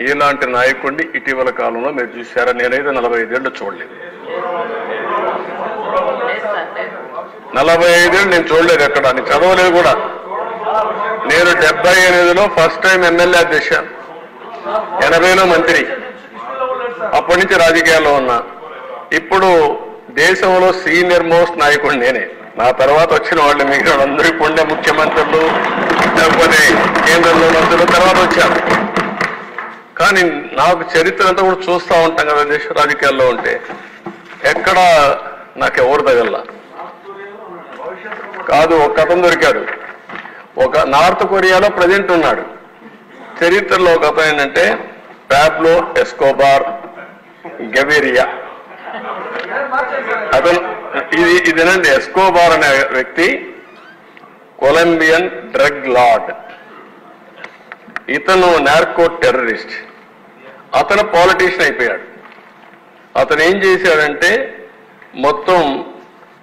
ఇలాంటి నాయకుడిని ఇటీవల కాలంలో మీరు చూశారా? నేనైతే 45 ఏళ్ళు చూడలేదు. 45 ఏళ్ళు నేను చూడలేదు ఎక్కడ, నేను చదవలేదు కూడా. నేను 78లో ఫస్ట్ టైం ఎమ్మెల్యే చేశాను, 80లో మంత్రి. అప్పటి నుంచి రాజకీయాల్లో ఉన్నా. ఇప్పుడు దేశంలో సీనియర్ మోస్ట్ నాయకుడు నేనే. నా తర్వాత వచ్చిన వాళ్ళు మిగిలిన వాళ్ళందరూ ఇప్పుడే ముఖ్యమంత్రులు, లేకపోతే కేంద్రంలో మంత్రులు తర్వాత వచ్చారు. కానీ నాకు చరిత్ర అంతా కూడా చూస్తూ ఉంటాం కదా దేశ రాజకీయాల్లో ఉంటే, ఎక్కడ నాకెవరు తగల్లా కాదు. ఒక అతను దొరికాడు, ఒక నార్త్ కొరియాలో ప్రెసిడెంట్ ఉన్నాడు. చరిత్రలో ఒక అతను ఏంటంటే పాబ్లో ఎస్కోబార్ గెవిరియా. అతను ఇదేనండి, ఎస్కోబార్ అనే వ్యక్తి కొలంబియన్ డ్రగ్ లార్డ్. ఇతను నార్కో టెర్రరిస్ట్. అతను పాలిటీషియన్ అయిపోయాడు. అతను ఏం చేశాడంటే మొత్తం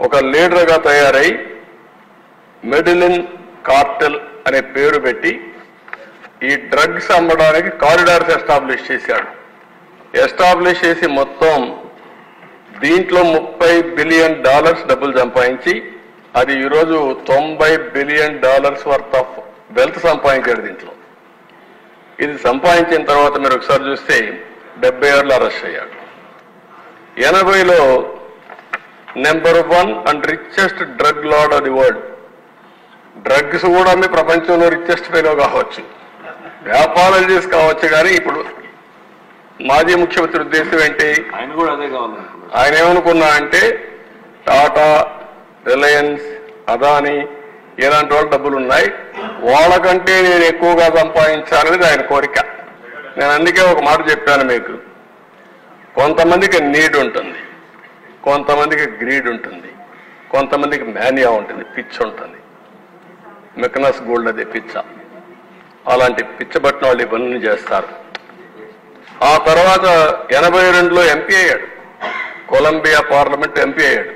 ఒక లీడర్గా తయారై మెడిలిన్ కార్టెల్ అనే పేరు పెట్టి ఈ డ్రగ్స్ అమ్మడానికి కారిడార్స్ ఎస్టాబ్లిష్ చేశాడు. ఎస్టాబ్లిష్ చేసి మొత్తం దీంట్లో $30 బిలియన్ డబ్బులు సంపాదించి, అది ఈరోజు $90 బిలియన్ వర్త్ ఆఫ్ వెల్త్ సంపాదించాడు దీంట్లో. ఇది సంపాదించిన తర్వాత మీరు ఒకసారి చూస్తే 76లో అరెస్ట్ అయ్యాడు. 80లో number 1 and richest drug lord of the world. Drugs కూడా మీ ప్రపంచంలో రిచెస్ట్ ఫెలో కావచ్చు, వ్యాపారాలు చేసి కావచ్చు. కానీ ఇప్పుడు మాజీ ముఖ్యమంత్రి ఉద్దేశం ఏంటి? ఆయన కూడా అదే కావాలి. ఆయన ఏమనుకున్నా అంటే టాటా, రిలయన్స్, అదానీ ఇలాంటి వాళ్ళు డబ్బులు ఉన్నాయి, వాళ్ళకంటే నేను ఎక్కువగా సంపాదించాలనేది ఆయన కోరిక. నేను అందుకే ఒక మాట చెప్పాను మీకు, కొంతమందికి నీడ్ ఉంటుంది, కొంతమందికి గ్రీడ్ ఉంటుంది, కొంతమందికి మేనియా ఉంటుంది, పిచ్చ ఉంటుంది. మెకనస్ గోల్డ్ అదే పిచ్చ. అలాంటి పిచ్చబట్టిన వాళ్ళు ఇవన్నీ చేస్తారు. ఆ తర్వాత 82లో ఎంపీ అయ్యాడు, కొలంబియా పార్లమెంట్ ఎంపీ అయ్యాడు.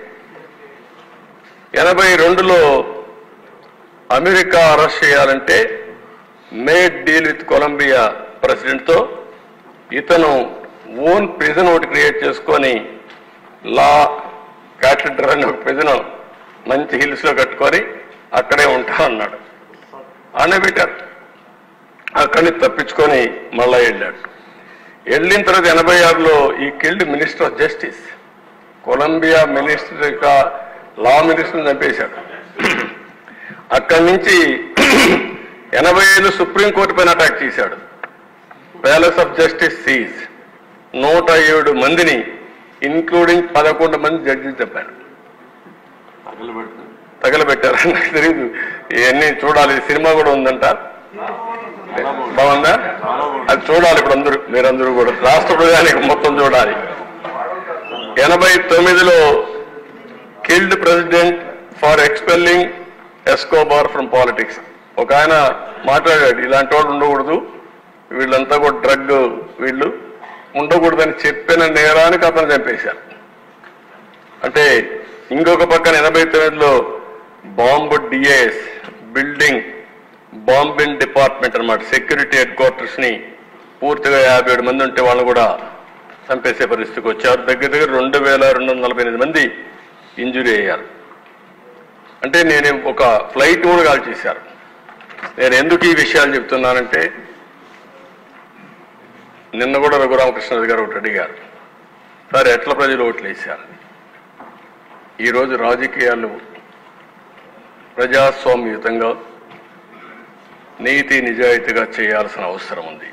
82లో అమెరికా అరెస్ట్ చేయాలంటే మేడ్ డీల్ విత్ కొలంబియా ప్రెసిడెంట్తో ఇతను ఓన్ ప్రిజన్ ఒకటి క్రియేట్ చేసుకొని లా క్యాథెడ్రల్ అనే ఒక ప్రిజన్ మంచి హిల్స్లో కట్టుకొని అక్కడే ఉంటా అన్నాడు. పెట్టారు. అక్కడి నుంచి తప్పించుకొని మళ్ళా వెళ్ళాడు. వెళ్ళిన తర్వాత 86లో ఈ killed minister of justice, Colombia minister law మినిస్టర్ని చంపేశాడు. అక్కడి నుంచి 85 సుప్రీంకోర్టు పైన అటాక్ చేశాడు. ప్యాలెస్ ఆఫ్ జస్టిస్ సీజ్ 107 మందిని ఇంక్లూడింగ్ 11 మంది జడ్జిలు చెప్పారు. తగలబెట్టారు. నాకు తెలియదు, ఇవన్నీ చూడాలి. సినిమా కూడా ఉందంట, బాగుందా? అది చూడాలి ఇప్పుడు మీరందరూ కూడా, రాష్ట్ర ప్రజానికి మొత్తం చూడాలి. 89లో killed president for expelling Escobar from politics. ఒక ఆయన మాట్లాడాడు, ఇలాంటి వాళ్ళు ఉండకూడదు, వీళ్ళంతా కూడా డ్రగ్ వీళ్ళు ఉండకూడదని చెప్పిన నేరానికి అతను చంపేశారు. అంటే ఇంకొక పక్కన 89లో bomb DIS building bombing department అన్నమాట, సెక్యూరిటీ హెడ్ క్వార్టర్స్ ని పూర్తిగా 57 మంది ఉంటే వాళ్ళు కూడా చంపేసే పరిస్థితికి వచ్చారు. దగ్గర 2248 మంది ఇంజురీ అయ్యారు. అంటే నేను ఒక ఫ్లైట్ కూడా కాల్ చేశారు. నేను ఎందుకు ఈ విషయాలు చెప్తున్నానంటే, నిన్న కూడా రఘురామకృష్ణరాజు గారు ఒకటి అడిగారు, సార్ ఎట్లా ప్రజలు ఓట్లు వేశారు? ఈరోజు రాజకీయాలు ప్రజాస్వామ్యయుతంగా నీతి నిజాయితీగా చేయాల్సిన అవసరం ఉంది.